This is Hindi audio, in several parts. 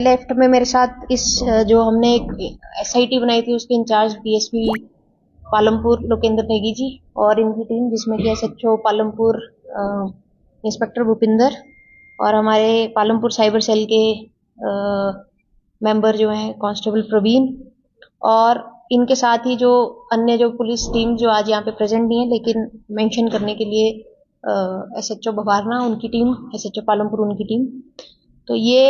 लेफ्ट में मेरे साथ इस जो हमने एक एसआईटी बनाई थी उसके इंचार्ज डीएसपी पालमपुर लोकेंद्र नेगी जी और इनकी टीम, जिसमें कि एसएचओ पालमपुर इंस्पेक्टर भूपिंदर और हमारे पालमपुर साइबर सेल के मेंबर जो हैं कांस्टेबल प्रवीण, और इनके साथ ही जो अन्य जो पुलिस टीम जो आज यहाँ पे प्रेजेंट नहीं है लेकिन मेंशन करने के लिए एसएचओ भवारना उनकी टीम, एसएचओ पालमपुर उनकी टीम। तो ये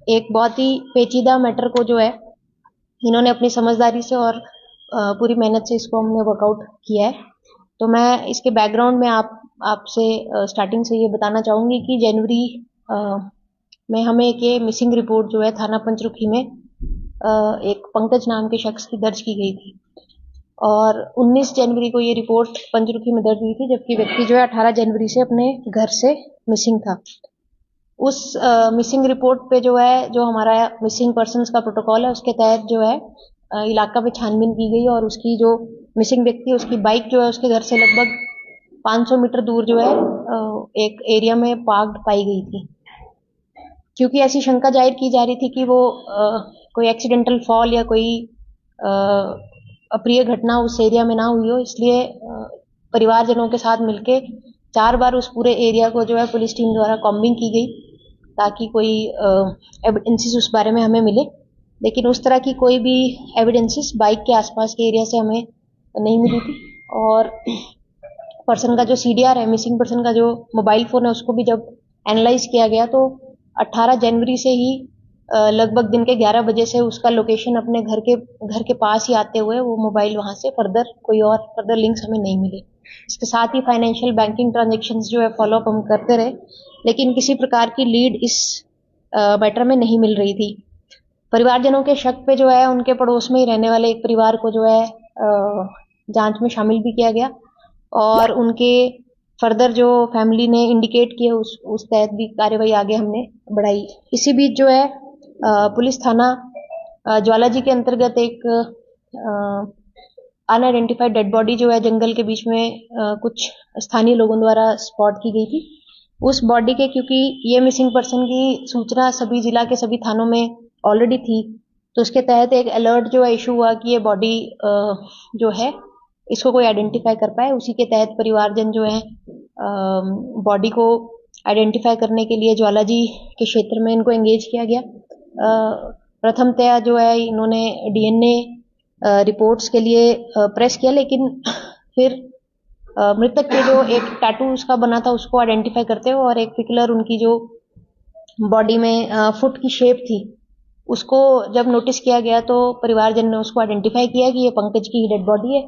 एक बहुत ही पेचीदा मैटर को जो है इन्होंने अपनी समझदारी से और पूरी मेहनत से इसको हमने वर्कआउट किया है। तो मैं इसके बैकग्राउंड में आपसे स्टार्टिंग से ये बताना चाहूँगी कि जनवरी में हमें एक ये मिसिंग रिपोर्ट जो है थाना पंचरुखी में एक पंकज नाम के शख्स की दर्ज की गई थी और 19 जनवरी को ये रिपोर्ट पंचरुखी में दर्ज हुई थी, जबकि व्यक्ति जो है 18 जनवरी से अपने घर से मिसिंग था। उस मिसिंग रिपोर्ट पे जो है जो हमारा मिसिंग पर्सन्स का प्रोटोकॉल है उसके तहत जो है इलाका में छानबीन की गई और उसकी जो मिसिंग व्यक्ति उसकी बाइक जो है उसके घर से लगभग 500 मीटर दूर जो है एक एरिया में पार्क्ड पाई गई थी। क्योंकि ऐसी शंका जाहिर की जा रही थी कि वो कोई एक्सीडेंटल फॉल या कोई अप्रिय घटना उस एरिया में ना हुई हो, इसलिए परिवारजनों के साथ मिलके 4 बार उस पूरे एरिया को जो है पुलिस टीम द्वारा कॉम्बिंग की गई ताकि कोई एविडेंसेस उस बारे में हमें मिले, लेकिन उस तरह की कोई भी एविडेंसेस बाइक के आसपास के एरिया से हमें नहीं मिली थी। और पर्सन का जो सीडीआर है, मिसिंग पर्सन का जो मोबाइल फोन है, उसको भी जब एनालाइज किया गया तो 18 जनवरी से ही लगभग दिन के 11 बजे से उसका लोकेशन अपने घर के पास ही आते हुए वो मोबाइल वहां से कोई और फर्दर लिंक्स हमें नहीं मिले। इसके साथ ही फाइनेंशियल बैंकिंग ट्रांजैक्शंस जो है फॉलोअप हम करते रहे, लेकिन किसी प्रकार की लीड इस मैटर में नहीं मिल रही थी। परिवारजनों के शक पे जो है उनके पड़ोस में ही रहने वाले एक परिवार को जो है जांच में शामिल भी किया गया और उनके फर्दर जो फैमिली ने इंडिकेट किए उस तहत भी कार्यवाही आगे हमने बढ़ाई। इसी बीच जो है पुलिस थाना ज्वालाजी के अंतर्गत एक अनआइडेंटिफाइड डेड बॉडी जो है जंगल के बीच में कुछ स्थानीय लोगों द्वारा स्पॉट की गई थी। उस बॉडी के, क्योंकि ये मिसिंग पर्सन की सूचना सभी जिला के सभी थानों में ऑलरेडी थी, तो उसके तहत एक अलर्ट जो है इशू हुआ कि ये बॉडी जो है इसको कोई आइडेंटिफाई कर पाए। उसी के तहत परिवारजन जो है बॉडी को आइडेंटिफाई करने के लिए ज्वालाजी के क्षेत्र में इनको एंगेज किया गया। प्रथमतया जो है इन्होंने डीएनए रिपोर्ट्स के लिए प्रेस किया, लेकिन फिर मृतक के जो एक टैटू उसका बना था उसको आइडेंटिफाई करते हुए और एक पिकुलर उनकी जो बॉडी में फुट की शेप थी उसको जब नोटिस किया गया तो परिवारजन ने उसको आइडेंटिफाई किया कि ये पंकज की डेड बॉडी है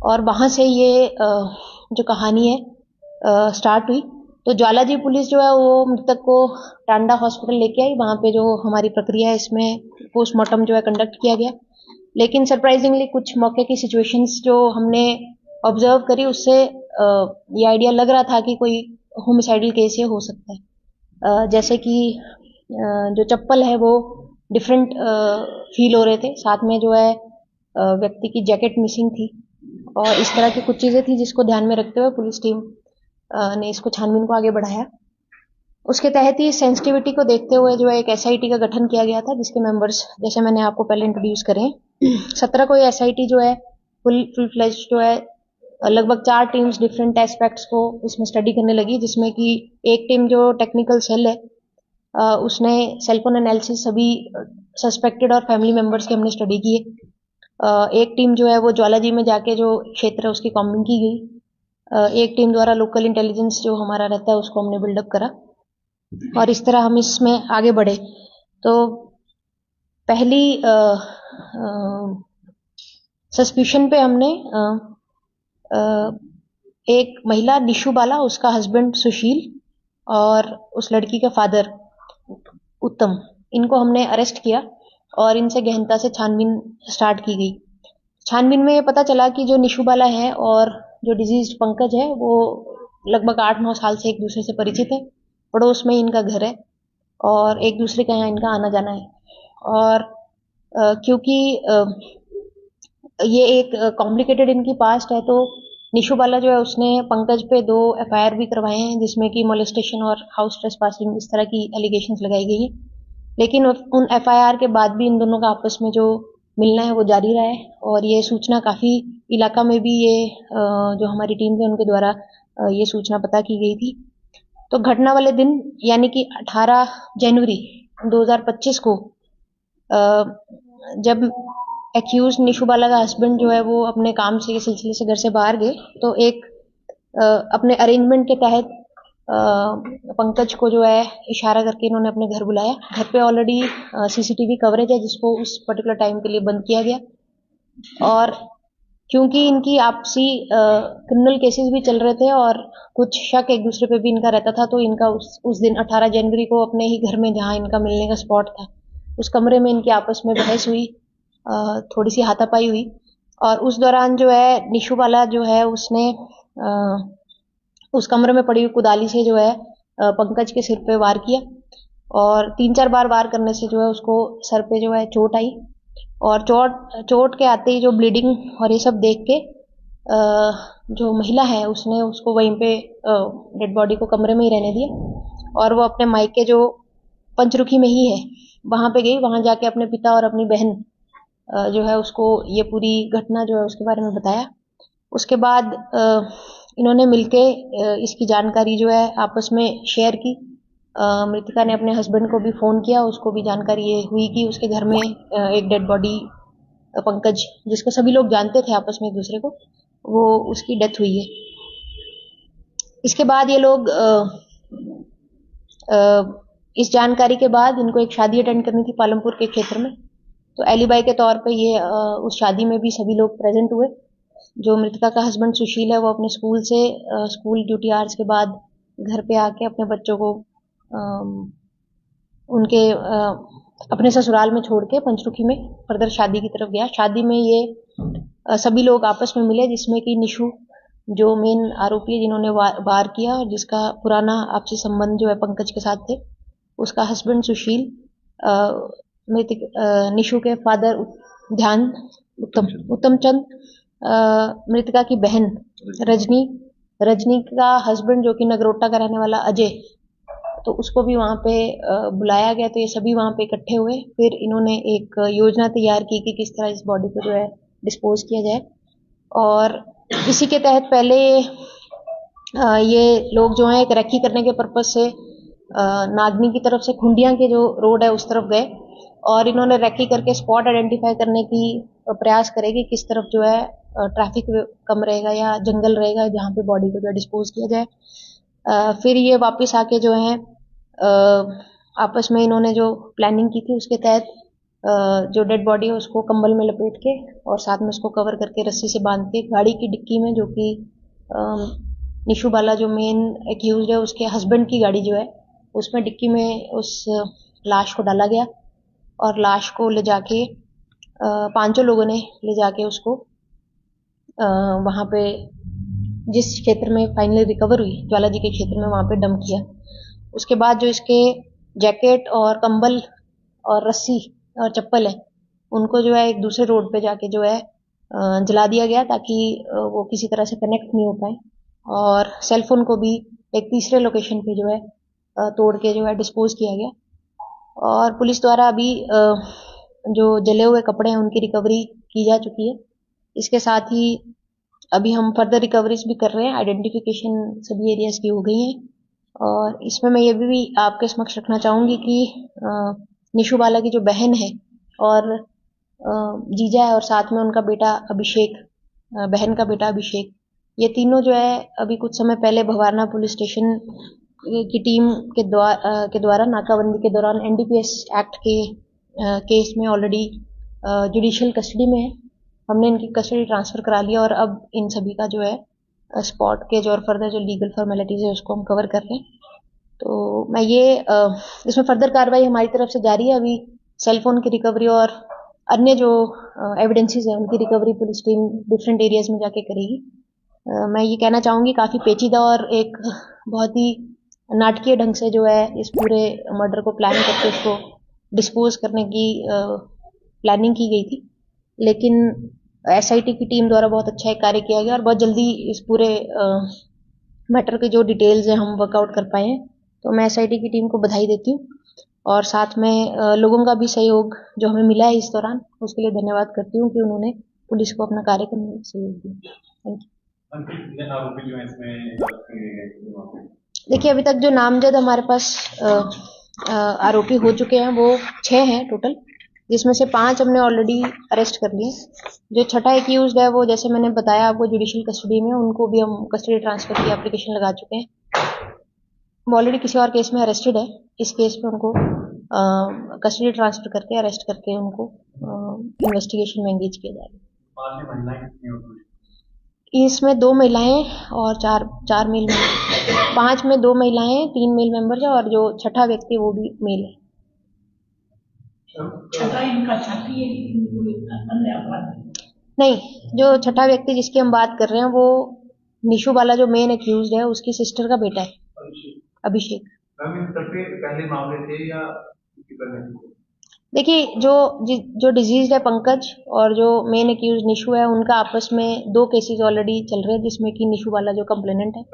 और वहां से ये जो कहानी है स्टार्ट हुई। तो ज्वालाजी पुलिस जो है वो मृतक को टांडा हॉस्पिटल लेके आई, वहां पे जो हमारी प्रक्रिया है इसमें पोस्टमार्टम जो है कंडक्ट किया गया, लेकिन सरप्राइजिंगली कुछ मौके की सिचुएशंस जो हमने ऑब्जर्व करी उससे ये आइडिया लग रहा था कि कोई होमिसाइडल केस ये हो सकता है। जैसे कि जो चप्पल है वो डिफरेंट फील हो रहे थे, साथ में जो है व्यक्ति की जैकेट मिसिंग थी और इस तरह की कुछ चीजें थी जिसको ध्यान में रखते हुए पुलिस टीम ने इसको छानबीन को आगे बढ़ाया। उसके तहत ही सेंसिटिविटी को देखते हुए जो है एक एसआईटी का गठन किया गया था जिसके मेंबर्स जैसे मैंने आपको पहले इंट्रोड्यूस करे 17 को ये एसआईटी जो है फुल फ्लेज जो है लगभग 4 टीम्स डिफरेंट एस्पेक्ट्स को इसमें स्टडी करने लगी, जिसमें कि एक टीम जो टेक्निकल सेल है उसने सेलफोन एनालिसिस सभी सस्पेक्टेड और फैमिली मेंबर्स के हमने स्टडी किए। एक टीम जो है वो ज्वालाजी में जाके जो क्षेत्र है उसकी कॉम्बिंग की गई। एक टीम द्वारा लोकल इंटेलिजेंस जो हमारा रहता है उसको हमने बिल्डअप करा और इस तरह हम इसमें आगे बढ़े। तो पहली सस्पिशन पे हमने एक महिला निशु बाला, उसका हस्बैंड सुशील और उस लड़की का फादर उत्तम, इनको हमने अरेस्ट किया और इनसे गहनता से छानबीन स्टार्ट की गई। छानबीन में ये पता चला कि जो निशु बाला है और जो डिजीज्ड पंकज है वो लगभग 8-9 साल से एक दूसरे से परिचित है, पड़ोस में इनका घर है और एक दूसरे के यहाँ इनका आना जाना है। और क्योंकि ये एक कॉम्प्लिकेटेड इनकी पास्ट है तो निशु बाला जो है उसने पंकज पे 2 एफआईआर भी करवाए हैं जिसमें कि मोलेस्टेशन और हाउस ट्रेसपासिंग इस तरह की एलिगेशंस लगाई गई है। लेकिन उन एफआईआर के बाद भी इन दोनों का आपस में जो मिलना है वो जारी रहा है और ये सूचना काफ़ी इलाका में भी ये जो हमारी टीम थी उनके द्वारा ये सूचना पता की गई थी। तो घटना वाले दिन यानी कि 18 जनवरी 2025 को जब एक्यूज निशु बाला का हस्बैंड जो है वो अपने काम से के सिलसिले से घर से बाहर गए तो एक अपने अरेंजमेंट के तहत पंकज को जो है इशारा करके इन्होंने अपने घर बुलाया। घर पे ऑलरेडी सीसीटीवी कवरेज है जिसको उस पर्टिकुलर टाइम के लिए बंद किया गया और क्योंकि इनकी आपसी क्रिमिनल केसेस भी चल रहे थे और कुछ शक एक दूसरे पे भी इनका रहता था, तो इनका उस दिन 18 जनवरी को अपने ही घर में जहाँ इनका मिलने का स्पॉट था उस कमरे में इनकी आपस में बहस हुई, थोड़ी सी हाथापाई हुई और उस दौरान जो है निशु वाला जो है उसने उस कमरे में पड़ी हुई कुदाली से जो है पंकज के सिर पे वार किया और 3-4 बार वार करने से जो है उसको सर पे जो है चोट आई और चोट के आते ही जो ब्लीडिंग और ये सब देख के जो महिला है उसने उसको वहीं पे डेड बॉडी को कमरे में ही रहने दिया और वो अपने मायके जो पंचरुखी में ही है वहां पे गई, वहां जाके अपने पिता और अपनी बहन जो है उसको ये पूरी घटना जो है उसके बारे में बताया। उसके बाद इन्होंने मिलके इसकी जानकारी जो है आपस में शेयर की। मृतिका ने अपने हस्बैंड को भी फ़ोन किया, उसको भी जानकारी ये हुई कि उसके घर में एक डेड बॉडी पंकज जिसको सभी लोग जानते थे आपस में एक दूसरे को, वो उसकी डेथ हुई है। इसके बाद ये लोग इस जानकारी के बाद इनको एक शादी अटेंड करनी थी पालमपुर के क्षेत्र में, तो एलिबाई के तौर पे ये उस शादी में भी सभी लोग प्रेजेंट हुए। जो मृतिका का हस्बैंड सुशील है वो अपने स्कूल से स्कूल ड्यूटी आवर्स के बाद घर पे आके अपने बच्चों को उनके अपने ससुराल में छोड़ के पंचरुखी में फर्दर शादी की तरफ गया। शादी में ये सभी लोग आपस में मिले जिसमें कि निशु जो मेन आरोपी है जिन्होंने वार किया और जिसका पुराना आपसी संबंध जो है पंकज के साथ थे, उसका हस्बैंड सुशील, निशु के फादर ध्यान उत्तम चंद, मृतिका की बहन रजनी का हस्बैंड जो कि नगरोटा का रहने वाला अजय, तो उसको भी वहाँ पे बुलाया गया। तो ये सभी वहाँ पे इकट्ठे हुए, फिर इन्होंने एक योजना तैयार की कि किस तरह इस बॉडी को जो है डिस्पोज किया जाए और इसी के तहत पहले ये लोग जो हैं एक रेकी करने के पर्पज से नागनी की तरफ से खुंडिया के जो रोड है उस तरफ गए और इन्होंने रेकी करके स्पॉट आइडेंटिफाई करने की प्रयास करेगी किस तरफ जो है ट्रैफिक कम रहेगा या जंगल रहेगा जहाँ पे बॉडी को जो है डिस्पोज किया जाए। फिर ये वापस आके जो है आपस में इन्होंने जो प्लानिंग की थी उसके तहत जो डेड बॉडी है उसको कंबल में लपेट के और साथ में उसको कवर करके रस्सी से बांध के गाड़ी की डिक्की में, जो कि निशु बाला जो मेन एक्यूज है उसके हस्बैंड की गाड़ी जो है उसमें डिक्की में उस लाश को डाला गया और लाश को ले जाके 5 लोगों ने ले जाके उसको वहाँ पे जिस क्षेत्र में फाइनली रिकवर हुई ज्वाला जी के क्षेत्र में वहाँ पे डंप किया। उसके बाद जो इसके जैकेट और कंबल और रस्सी और चप्पल है उनको जो है एक दूसरे रोड पे जाके जो है जला दिया गया ताकि वो किसी तरह से कनेक्ट नहीं हो पाए और सेलफोन को भी एक तीसरे लोकेशन पे जो है तोड़ के जो है डिस्पोज किया गया। और पुलिस द्वारा अभी जो जले हुए कपड़े हैं उनकी रिकवरी की जा चुकी है। इसके साथ ही अभी हम फर्दर रिकवरीज भी कर रहे हैं, आइडेंटिफिकेशन सभी एरियाज की हो गई है और इसमें मैं ये भी आपके समक्ष रखना चाहूँगी कि निशु बाला की जो बहन है और जीजा है और साथ में उनका बेटा अभिषेक, बहन का बेटा अभिषेक, ये तीनों जो है अभी कुछ समय पहले भवारना पुलिस स्टेशन की टीम के द्वारा नाकाबंदी के दौरान एनडीपीएस एक्ट के केस में ऑलरेडी जुडिशियल कस्टडी में है। हमने इनकी कस्टडी ट्रांसफर करा लिया और अब इन सभी का जो है स्पॉट के जो और फर्दर जो लीगल फॉर्मेलिटीज है उसको हम कवर कर रहे हैं। तो मैं ये इसमें फर्दर कार्रवाई हमारी तरफ से जारी है। अभी सेलफोन की रिकवरी और अन्य जो एविडेंसेस है उनकी recovery police team different areas में जाके करेगी। मैं ये कहना चाहूँगी काफ़ी पेचीदा और एक बहुत ही नाटकीय ढंग से जो है इस पूरे मर्डर को प्लान करके उसको डिस्पोज करने की प्लानिंग की गई थी, लेकिन एसआईटी की टीम द्वारा बहुत अच्छा एक कार्य किया गया और बहुत जल्दी इस पूरे मैटर के जो डिटेल्स हैं हम वर्कआउट कर पाए हैं। तो मैं एसआईटी की टीम को बधाई देती हूँ और साथ में लोगों का भी सहयोग जो हमें मिला है इस दौरान, उसके लिए धन्यवाद करती हूँ कि उन्होंने पुलिस को अपना कार्य करने में सहयोग दिया। Thank you. देखिए, अभी तक जो नामजद हमारे पास आरोपी हो चुके हैं वो 6 हैं टोटल, जिसमें से 5 हमने ऑलरेडी अरेस्ट कर लिए। जो छठा एक्यूज्ड है वो, जैसे मैंने बताया आपको, जुडिशियल कस्टडी में, उनको भी हम कस्टडी ट्रांसफर की एप्लीकेशन लगा चुके हैं। वो ऑलरेडी किसी और केस में अरेस्टेड है। इस केस में उनको कस्टडी ट्रांसफर करके, अरेस्ट करके उनको इन्वेस्टिगेशन में एंगेज किया जाएगा। इसमें 2 महिलाएं और 4 मेल मेंबर, 5 में 2 महिलाएं, 3 मेल मेंबर्स है, और जो छठा व्यक्ति वो भी मेल है। छठा इनका साथी है? नहीं, जो छठा व्यक्ति जिसकी हम बात कर रहे हैं वो निशु बाला, जो मेन एक्यूज्ड है, उसकी सिस्टर का बेटा है, अभिषेक। पहले मामले थे या? देखिए, जो डिजीज है पंकज और जो मेन एक्यूज निशु है, उनका आपस में 2 केसेस ऑलरेडी चल रहे हैं, जिसमें कि निशु वाला जो कंप्लेनेंट है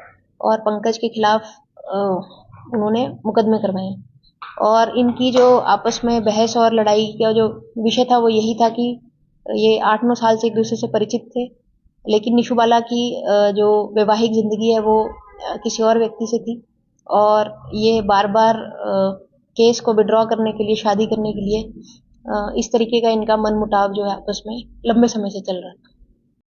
और पंकज के खिलाफ उन्होंने मुकदमे करवाए हैं। और इनकी जो आपस में बहस और लड़ाई का जो विषय था वो यही था कि ये 8-9 साल से एक दूसरे से परिचित थे, लेकिन निशु बाला की जो वैवाहिक जिंदगी है वो किसी और व्यक्ति से थी, और ये बार बार केस को विड्रॉ करने के लिए, शादी करने के लिए, इस तरीके का इनका मनमुटाव जो है आपस में लंबे समय से चल रहा है।